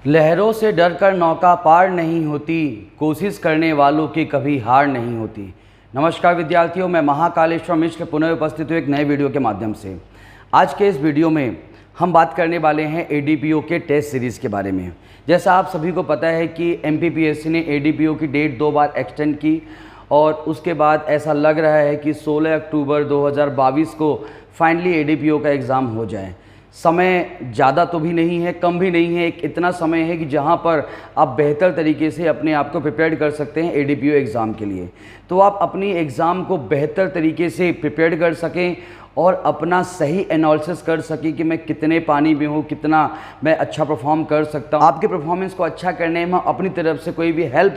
लहरों से डरकर नौका पार नहीं होती, कोशिश करने वालों की कभी हार नहीं होती। नमस्कार विद्यार्थियों, मैं महाकालेश्वर मिश्र पुनः उपस्थित हूँ एक नए वीडियो के माध्यम से। आज के इस वीडियो में हम बात करने वाले हैं एडीपीओ के टेस्ट सीरीज़ के बारे में। जैसा आप सभी को पता है कि एमपीपीएससी ने एडीपीओ की डेट 2 बार एक्सटेंड की और उसके बाद ऐसा लग रहा है कि 16 अक्टूबर 2022 को फाइनली एडीपीओ का एग्ज़ाम हो जाए। समय ज़्यादा तो भी नहीं है, कम भी नहीं है, एक इतना समय है कि जहाँ पर आप बेहतर तरीके से अपने आप को प्रिपेयर कर सकते हैं एडीपीओ एग्ज़ाम के लिए। तो आप अपनी एग्ज़ाम को बेहतर तरीके से प्रिपेयर कर सकें और अपना सही एनालिसिस कर सकें कि मैं कितने पानी में हूँ, कितना मैं अच्छा परफॉर्म कर सकता हूँ। आपके परफॉर्मेंस को अच्छा करने में अपनी तरफ से कोई भी हेल्प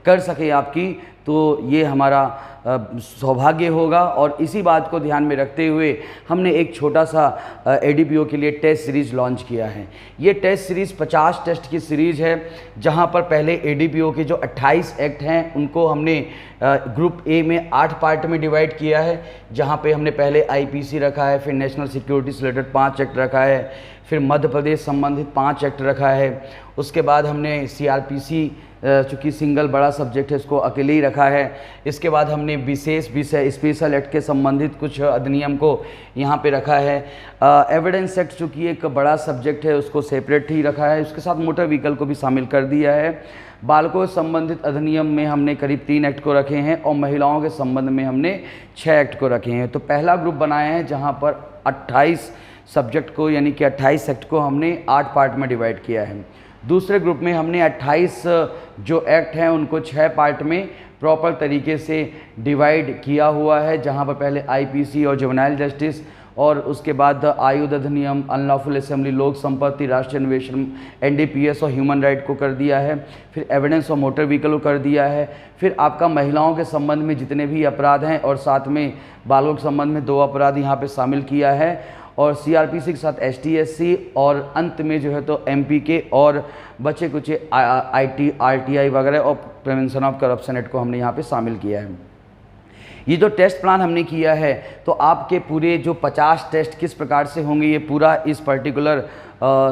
कर सके आपकी, तो ये हमारा सौभाग्य होगा। और इसी बात को ध्यान में रखते हुए हमने एक छोटा सा एडीपीओ के लिए टेस्ट सीरीज़ लॉन्च किया है। ये टेस्ट सीरीज़ 50 टेस्ट की सीरीज़ है, जहां पर पहले एडीपीओ के जो 28 एक्ट हैं उनको हमने ग्रुप ए में 8 पार्ट में डिवाइड किया है, जहां पे हमने पहले आईपीसी रखा है, फिर नेशनल सिक्योरिटी से रिलेटेड 5 एक्ट रखा है, फिर मध्य प्रदेश संबंधित 5 एक्ट रखा है। उसके बाद हमने सीआरपीसी, चूँकि सिंगल बड़ा सब्जेक्ट है, इसको अकेले ही रखा है। इसके बाद हमने विशेष विषय स्पेशल एक्ट के संबंधित कुछ अधिनियम को यहाँ पे रखा है। एविडेंस एक्ट चूँकि एक बड़ा सब्जेक्ट है, उसको सेपरेट ही रखा है। उसके साथ मोटर व्हीकल को भी शामिल कर दिया है। बालकों से संबंधित अधिनियम में हमने करीब 3 एक्ट को रखे हैं और महिलाओं के संबंध में हमने 6 एक्ट को रखे हैं। तो पहला ग्रुप बनाया है जहाँ पर 28 सब्जेक्ट को यानी कि 28 एक्ट को हमने 8 पार्ट में डिवाइड किया है। दूसरे ग्रुप में हमने 28 जो एक्ट हैं उनको 6 पार्ट में प्रॉपर तरीके से डिवाइड किया हुआ है, जहां पर पहले आईपीसी और जुवेनाइल जस्टिस, और उसके बाद आयुध अधिनियम, अनलॉफुल असेंबली, लोक संपत्ति, राष्ट्रीय अन्वेषण, एनडीपीएस और ह्यूमन राइट को कर दिया है। फिर एविडेंस और मोटर व्हीकल को कर दिया है। फिर आपका महिलाओं के संबंध में जितने भी अपराध हैं और साथ में बालों के संबंध में 2 अपराध यहाँ पे शामिल किया है, और सीआरपीसी के साथ एसटीएससी, और अंत में जो है तो एमपीके और बचे कुछ आईटी, आरटीआई वगैरह और प्रिवेंशन ऑफ करप्शन एक्ट को हमने यहाँ पे शामिल किया है। ये जो टेस्ट प्लान हमने किया है, तो आपके पूरे जो 50 टेस्ट किस प्रकार से होंगे ये पूरा इस पर्टिकुलर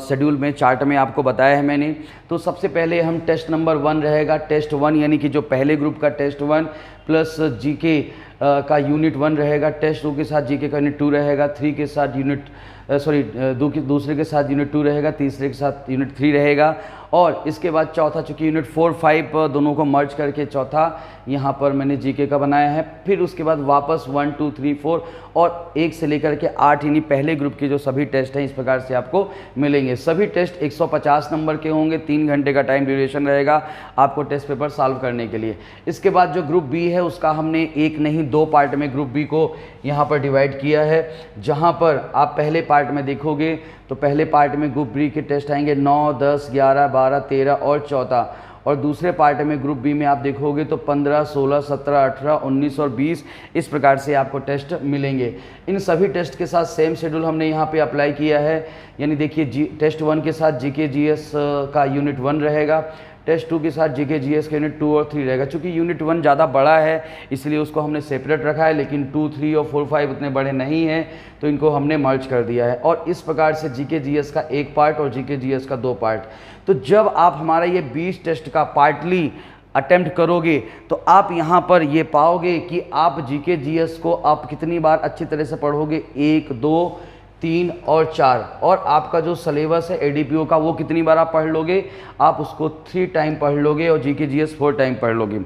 शेड्यूल में, चार्ट में आपको बताया है मैंने। तो सबसे पहले हम टेस्ट नंबर 1 रहेगा, टेस्ट 1 यानी कि जो पहले ग्रुप का टेस्ट 1 प्लस जीके का यूनिट 1 रहेगा, टेस्ट 2 के साथ जीके का यूनिट 2 रहेगा, 3 के साथ यूनिट दूसरे के साथ यूनिट 2 रहेगा, तीसरे के साथ यूनिट 3 रहेगा, और इसके बाद चौथा, चूँकि यूनिट 4, 5 दोनों को मर्ज करके चौथा यहाँ पर मैंने जीके का बनाया है। फिर उसके बाद वापस 1, 2, 3, 4 और 1 से लेकर के 8 यानी पहले ग्रुप के जो सभी टेस्ट हैं इस प्रकार से आपको मिलेंगे। सभी टेस्ट 150 नंबर के होंगे, 3 घंटे का टाइम ड्यूरेशन रहेगा आपको टेस्ट पेपर सॉल्व करने के लिए। इसके बाद जो ग्रुप बी है उसका हमने 1 नहीं 2 पार्ट में ग्रुप बी को यहाँ पर डिवाइड किया है, जहाँ पर आप पहले पार्ट में देखोगे तो पहले पार्ट में ग्रुप बी के टेस्ट आएंगे 9, 10, 11, 12, 13 और 14, और दूसरे पार्ट में ग्रुप बी में आप देखोगे तो 15, 16, 17, 18, 19 और 20 इस प्रकार से आपको टेस्ट मिलेंगे। इन सभी टेस्ट के साथ सेम शेड्यूल हमने यहाँ पे अप्लाई किया है, यानी देखिए टेस्ट 1 के साथ जीके जीएस का यूनिट 1 रहेगा, टेस्ट 2 के साथ जीके जीएस का यूनिट 2 और 3 रहेगा। चूँकि यूनिट 1 ज़्यादा बड़ा है इसलिए उसको हमने सेपरेट रखा है, लेकिन 2, 3 और 4, 5 उतने बड़े नहीं हैं तो इनको हमने मर्ज कर दिया है। और इस प्रकार से जीके जीएस का 1 पार्ट और जीके जीएस का 2 पार्ट। तो जब आप हमारा ये 20 टेस्ट का पार्टली अटेम्प्ट करोगे तो आप यहाँ पर ये पाओगे कि आप जीके जीएस को आप कितनी बार अच्छी तरह से पढ़ोगे, 1, 2, 3 और 4, और आपका जो सिलेबस है एडीपीओ का वो कितनी बार आप पढ़ लोगे, आप उसको 3 टाइम पढ़ लोगे और जीके जीएस 4 टाइम पढ़ लोगे।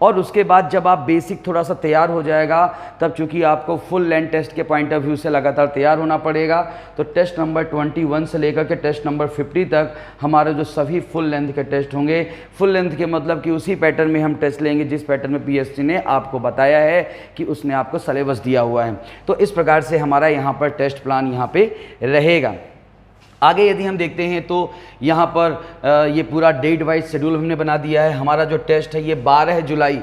और उसके बाद जब आप बेसिक थोड़ा सा तैयार हो जाएगा, तब चूंकि आपको फुल लेंथ टेस्ट के पॉइंट ऑफ व्यू से लगातार तैयार होना पड़ेगा, तो टेस्ट नंबर 21 से लेकर के टेस्ट नंबर 50 तक हमारे जो सभी फुल लेंथ के टेस्ट होंगे। फुल लेंथ के मतलब कि उसी पैटर्न में हम टेस्ट लेंगे जिस पैटर्न में पीएससी ने आपको बताया है कि उसने आपको सिलेबस दिया हुआ है। तो इस प्रकार से हमारा यहाँ पर टेस्ट प्लान यहाँ पे रहेगा। आगे यदि हम देखते हैं तो यहाँ पर ये पूरा डेट वाइज शेड्यूल हमने बना दिया है। हमारा जो टेस्ट है ये 12 जुलाई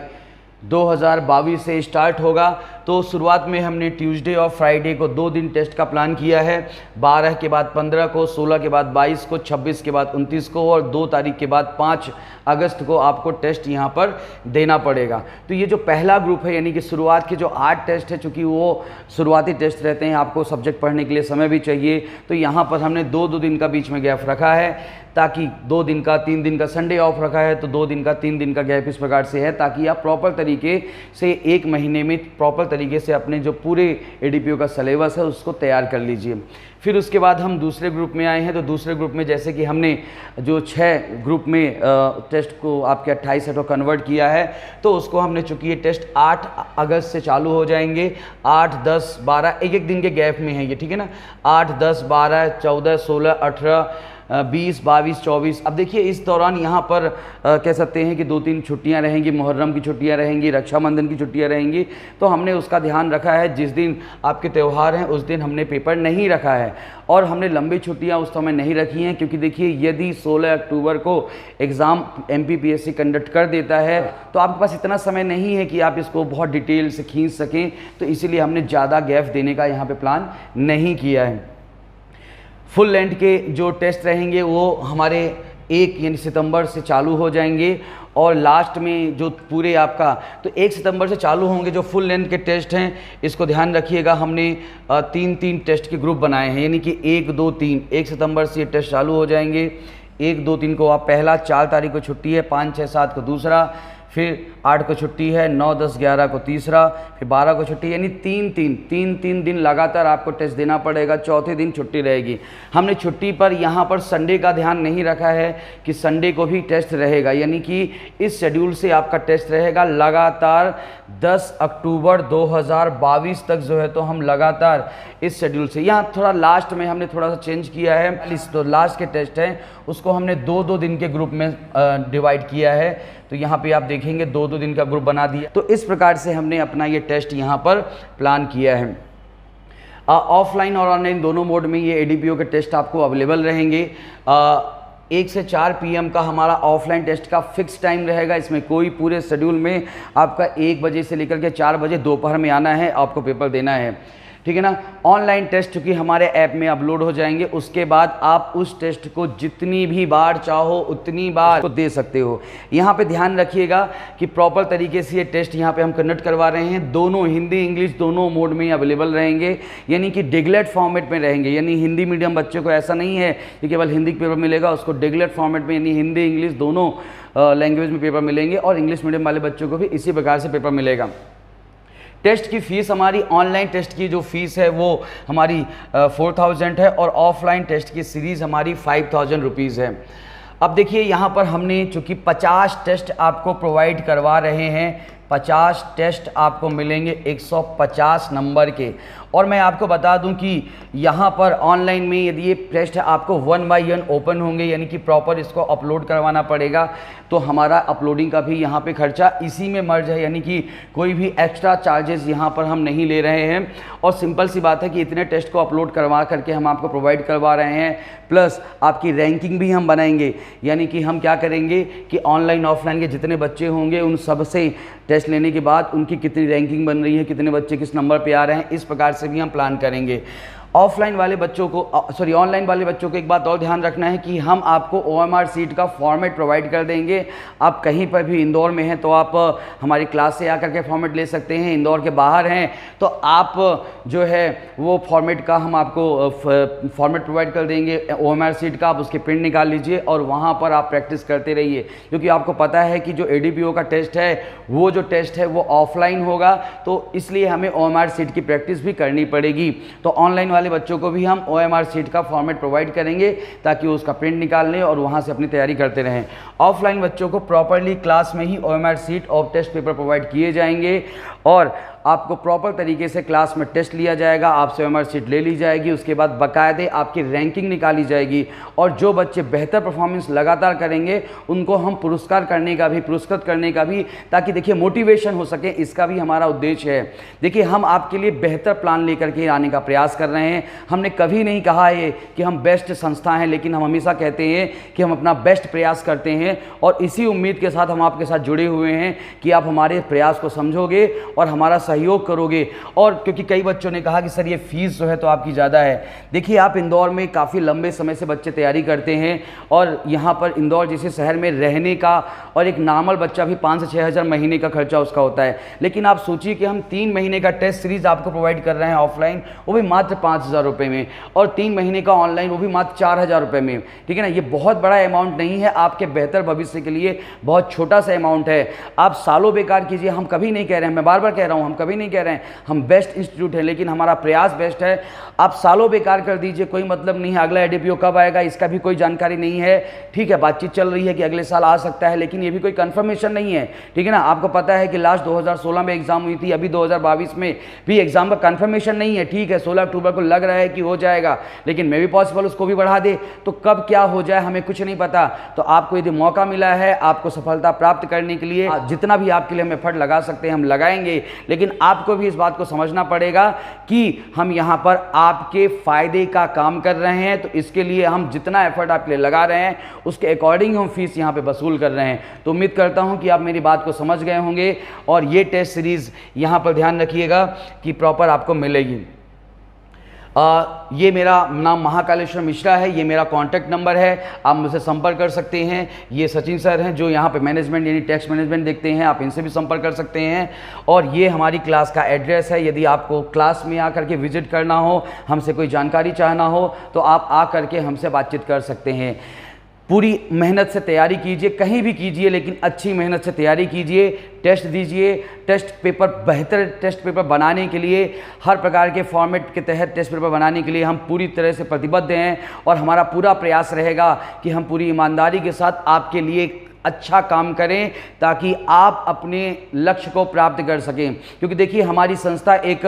2022 से स्टार्ट होगा। तो शुरुआत में हमने ट्यूसडे और फ्राइडे को 2 दिन टेस्ट का प्लान किया है, 12 के बाद 15 को, 16 के बाद 22 को, 26 के बाद 29 को और 2 तारीख के बाद 5 अगस्त को आपको टेस्ट यहाँ पर देना पड़ेगा। तो ये जो पहला ग्रुप है यानी कि शुरुआत के जो 8 टेस्ट है, चूँकि वो शुरुआती टेस्ट रहते हैं, आपको सब्जेक्ट पढ़ने के लिए समय भी चाहिए, तो यहाँ पर हमने 2-2 दिन का बीच में गैप रखा है। ताकि 2 दिन का 3 दिन का संडे ऑफ रखा है तो 2 दिन का 3 दिन का गैप इस प्रकार से है, ताकि आप प्रॉपर तरीके से 1 महीने में प्रॉपर तरीके से अपने जो पूरे एडीपीओ का सिलेबस है उसको तैयार कर लीजिए। फिर उसके बाद हम दूसरे ग्रुप में आए हैं, तो दूसरे ग्रुप में जैसे कि हमने जो 6 ग्रुप में टेस्ट को आपके 28 सेटों कन्वर्ट किया है, तो उसको हमने चूँकि ये टेस्ट 8 अगस्त से चालू हो जाएंगे, 8, 10, 12 एक दिन के गैप में है ये, ठीक है ना, 8, 10, 12, 14, 16, 18, 20, 22, 24। अब देखिए इस दौरान यहाँ पर कह सकते हैं कि 2-3 छुट्टियाँ रहेंगी, मुहर्रम की छुट्टियाँ रहेंगी, रक्षाबंधन की छुट्टियाँ रहेंगी, तो हमने उसका ध्यान रखा है। जिस दिन आपके त्यौहार हैं उस दिन हमने पेपर नहीं रखा है और हमने लंबी छुट्टियाँ उस समय नहीं रखी हैं, क्योंकि देखिए यदि 16 अक्टूबर को एग्ज़ाम MPPSC कंडक्ट कर देता है तो आपके पास इतना समय नहीं है कि आप इसको बहुत डिटेल से खींच सकें, तो इसीलिए हमने ज़्यादा गैप देने का यहाँ पर प्लान नहीं किया है। फुल लेंथ के जो टेस्ट रहेंगे वो हमारे 1 यानी सितंबर से चालू हो जाएंगे और लास्ट में जो पूरे आपका तो 1 सितंबर से चालू होंगे जो फुल लेंथ के टेस्ट हैं। इसको ध्यान रखिएगा, हमने 3-3 टेस्ट के ग्रुप बनाए हैं, यानी कि 1, 2, 3 1 सितंबर से ये टेस्ट चालू हो जाएंगे। 1, 2, 3 को आप पहला, 4 तारीख को छुट्टी है, 5, 6, 7 को दूसरा, फिर 8 को छुट्टी है, 9, 10, 11 को तीसरा, फिर 12 को छुट्टी, यानी 3 दिन लगातार आपको टेस्ट देना पड़ेगा। चौथे दिन छुट्टी रहेगी। हमने छुट्टी पर यहाँ पर संडे का ध्यान नहीं रखा है कि संडे को भी टेस्ट रहेगा, यानी कि इस शेड्यूल से आपका टेस्ट रहेगा लगातार 10 अक्टूबर 2022 तक जो है, तो हम लगातार इस शेड्यूल से, यहाँ थोड़ा लास्ट में हमने थोड़ा सा चेंज किया है, तो लास्ट के टेस्ट हैं उसको हमने 2-2 दिन के ग्रुप में डिवाइड किया है, तो यहाँ पे आप देखेंगे 2-2 दिन का ग्रुप बना दिया। तो इस प्रकार से हमने अपना ये टेस्ट यहाँ पर प्लान किया है। ऑफलाइन और ऑनलाइन दोनों मोड में ये एडीपीओ के टेस्ट आपको अवेलेबल रहेंगे। 1 से 4 PM का हमारा ऑफलाइन टेस्ट का फिक्स टाइम रहेगा। इसमें कोई पूरे शेड्यूल में आपका 1 बजे से लेकर के 4 बजे दोपहर में आना है, आपको पेपर देना है, ठीक है ना। ऑनलाइन टेस्ट चूँकि हमारे ऐप में अपलोड हो जाएंगे, उसके बाद आप उस टेस्ट को जितनी भी बार चाहो उतनी बार को दे सकते हो। यहाँ पे ध्यान रखिएगा कि प्रॉपर तरीके से ये टेस्ट यहाँ पे हम कंडक्ट करवा रहे हैं। दोनों हिंदी इंग्लिश दोनों मोड में अवेलेबल रहेंगे, यानी कि डिगलेट फॉर्मेट में रहेंगे। यानी हिंदी मीडियम बच्चों को ऐसा नहीं है कि केवल हिंदी पेपर मिलेगा, उसको डिगलेट फॉर्मेट में यानी हिंदी इंग्लिश दोनों लैंग्वेज में पेपर मिलेंगे और इंग्लिश मीडियम वाले बच्चों को भी इसी प्रकार से पेपर मिलेगा। टेस्ट की फ़ीस हमारी, ऑनलाइन टेस्ट की जो फ़ीस है वो हमारी 4000 है और ऑफलाइन टेस्ट की सीरीज़ हमारी 5000 रुपीज़ है। अब देखिए यहाँ पर हमने चूँकि 50 टेस्ट आपको प्रोवाइड करवा रहे हैं, 50 टेस्ट आपको मिलेंगे 150 नंबर के। और मैं आपको बता दूं कि यहाँ पर ऑनलाइन में यदि ये टेस्ट आपको 1 बाय 1 ओपन होंगे, यानी कि प्रॉपर इसको अपलोड करवाना पड़ेगा, तो हमारा अपलोडिंग का भी यहाँ पे खर्चा इसी में मर्ज है, यानी कि कोई भी एक्स्ट्रा चार्जेस यहाँ पर हम नहीं ले रहे हैं। और सिंपल सी बात है कि इतने टेस्ट को अपलोड करवा करके हम आपको प्रोवाइड करवा रहे हैं, प्लस आपकी रैंकिंग भी हम बनाएंगे। यानी कि हम क्या करेंगे कि ऑनलाइन ऑफलाइन के जितने बच्चे होंगे उन सब से टेस्ट लेने के बाद उनकी कितनी रैंकिंग बन रही है, कितने बच्चे किस नंबर पे आ रहे हैं, इस प्रकार से भी हम प्लान करेंगे। ऑफलाइन वाले बच्चों को ऑनलाइन वाले बच्चों को एक बात और ध्यान रखना है कि हम आपको OMR सीट का फॉर्मेट प्रोवाइड कर देंगे। आप कहीं पर भी इंदौर में हैं तो आप हमारी क्लास से आकर के फॉर्मेट ले सकते हैं, इंदौर के बाहर हैं तो आप जो है वो फॉर्मेट का हम आपको फॉर्मेट प्रोवाइड कर देंगे OMR सीट का। आप उसके प्रिंट निकाल लीजिए और वहाँ पर आप प्रैक्टिस करते रहिए, क्योंकि आपको पता है कि जो ADPO का टेस्ट है वो जो टेस्ट है वो ऑफलाइन होगा, तो इसलिए हमें OMR सीट की प्रैक्टिस भी करनी पड़ेगी। तो ऑनलाइन वाले बच्चों को भी हम OMR सीट का फॉर्मेट प्रोवाइड करेंगे ताकि वो उसका प्रिंट निकाल लें और वहाँ से अपनी तैयारी करते रहें। ऑफलाइन बच्चों को प्रॉपरली क्लास में ही OMR सीट और टेस्ट पेपर प्रोवाइड किए जाएंगे और आपको प्रॉपर तरीके से क्लास में टेस्ट लिया जाएगा, आपसे OMR सीट ले ली जाएगी, उसके बाद बाकायदे आपकी रैंकिंग निकाली जाएगी और जो बच्चे बेहतर परफॉर्मेंस लगातार करेंगे उनको हम पुरस्कृत करने का भी, ताकि देखिए मोटिवेशन हो सके, इसका भी हमारा उद्देश्य है। देखिए हम आपके लिए बेहतर प्लान लेकर के आने का प्रयास कर रहे हैं। हमने कभी नहीं कहा है कि हम बेस्ट संस्था हैं, लेकिन हम हमेशा कहते हैं कि हम अपना बेस्ट प्रयास करते हैं और इसी उम्मीद के साथ हम आपके साथ जुड़े हुए हैं कि आप हमारे प्रयास को समझोगे और हमारा सहयोग करोगे। और क्योंकि कई बच्चों ने कहा कि सर ये फीस जो है तो आपकी ज़्यादा है, देखिए आप इंदौर में काफ़ी लंबे समय से बच्चे तैयारी करते हैं और यहाँ पर इंदौर जैसे शहर में रहने का और एक नॉर्मल बच्चा भी 5 से 6 हज़ार महीने का खर्चा उसका होता है। लेकिन आप सोचिए कि हम 3 महीने का टेस्ट सीरीज़ आपको प्रोवाइड कर रहे हैं ऑफलाइन, वो भी मात्र 5,000 रुपये में, और 3 महीने का ऑनलाइन वो भी मात्र 4,000 रुपये में। ठीक है ना, ये बहुत बड़ा अमाउंट नहीं है, आपके बेहतर भविष्य के लिए बहुत छोटा सा अमाउंट है। आप सालों बेकार कीजिए, हम कभी नहीं कह रहे हैं, मैं बार बार कह रहा हूँ, हम कभी नहीं कह रहे हैं हम बेस्ट इंस्टीट्यूट है, लेकिन हमारा प्रयास बेस्ट है। आप सालों बेकार कर दीजिए, कोई मतलब नहीं है। अगला एडीपीओ कब आएगा इसका भी कोई जानकारी नहीं है। ठीक है, बातचीत चल रही है कि अगले साल आ सकता है, लेकिन ये भी कोई कंफर्मेशन नहीं है। ठीक है ना, आपको पता है कि लास्ट 2016 में एग्जाम हुई थी, अभी 2022 में भी एग्जाम का कंफर्मेशन नहीं है। ठीक है, 16 अक्टूबर को लग रहा है कि हो जाएगा, लेकिन मे भी पॉसिबल उसको भी बढ़ा दे, तो कब क्या हो जाए हमें कुछ नहीं पता। तो आपको यदि मौका मिला है आपको सफलता प्राप्त करने के लिए, जितना भी आपके लिए हम एफर्ट लगा सकते हैं हम लगाएंगे, लेकिन आपको भी इस बात को समझना पड़ेगा कि हम यहाँ पर आपके फायदे का काम कर रहे हैं। तो इसके लिए हम जितना एफर्ट आपके लिए लगा रहे हैं उसके अकॉर्डिंग हम फीस यहाँ पे वसूल कर रहे हैं। तो उम्मीद करता हूँ कि आप मेरी बात को समझ गए होंगे, और ये टेस्ट सीरीज़ यहाँ पर ध्यान रखिएगा कि प्रॉपर आपको मिलेगी। ये मेरा नाम महाकालेश्वर मिश्रा है, ये मेरा कॉन्टैक्ट नंबर है, आप मुझसे संपर्क कर सकते हैं। ये सचिन सर हैं जो यहाँ पे मैनेजमेंट यानी टैक्स मैनेजमेंट देखते हैं, आप इनसे भी संपर्क कर सकते हैं। और ये हमारी क्लास का एड्रेस है, यदि आपको क्लास में आकर के विजिट करना हो, हमसे कोई जानकारी चाहना हो, तो आप आकर के हमसे बातचीत कर सकते हैं। पूरी मेहनत से तैयारी कीजिए, कहीं भी कीजिए, लेकिन अच्छी मेहनत से तैयारी कीजिए, टेस्ट दीजिए। टेस्ट पेपर, बेहतर टेस्ट पेपर बनाने के लिए, हर प्रकार के फॉर्मेट के तहत टेस्ट पेपर बनाने के लिए हम पूरी तरह से प्रतिबद्ध हैं, और हमारा पूरा प्रयास रहेगा कि हम पूरी ईमानदारी के साथ आपके लिए अच्छा काम करें ताकि आप अपने लक्ष्य को प्राप्त कर सकें। क्योंकि देखिए हमारी संस्था एक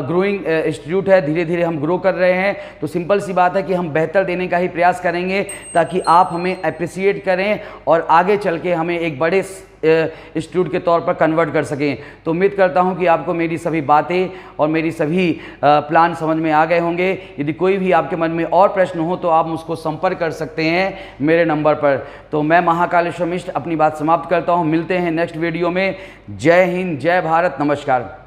ग्रोइंग इंस्टीट्यूट है, धीरे धीरे हम ग्रो कर रहे हैं, तो सिंपल सी बात है कि हम बेहतर देने का ही प्रयास करेंगे ताकि आप हमें अप्रिसिएट करें और आगे चल के हमें एक बड़े इंस्टीट्यूट के तौर पर कन्वर्ट कर सकें। तो उम्मीद करता हूं कि आपको मेरी सभी बातें और मेरी सभी प्लान समझ में आ गए होंगे। यदि कोई भी आपके मन में और प्रश्न हो तो आप मुझको संपर्क कर सकते हैं मेरे नंबर पर। तो मैं महाकालेश्वर मिश्र अपनी बात समाप्त करता हूं, मिलते हैं नेक्स्ट वीडियो में। जय हिंद, जय भारत, नमस्कार।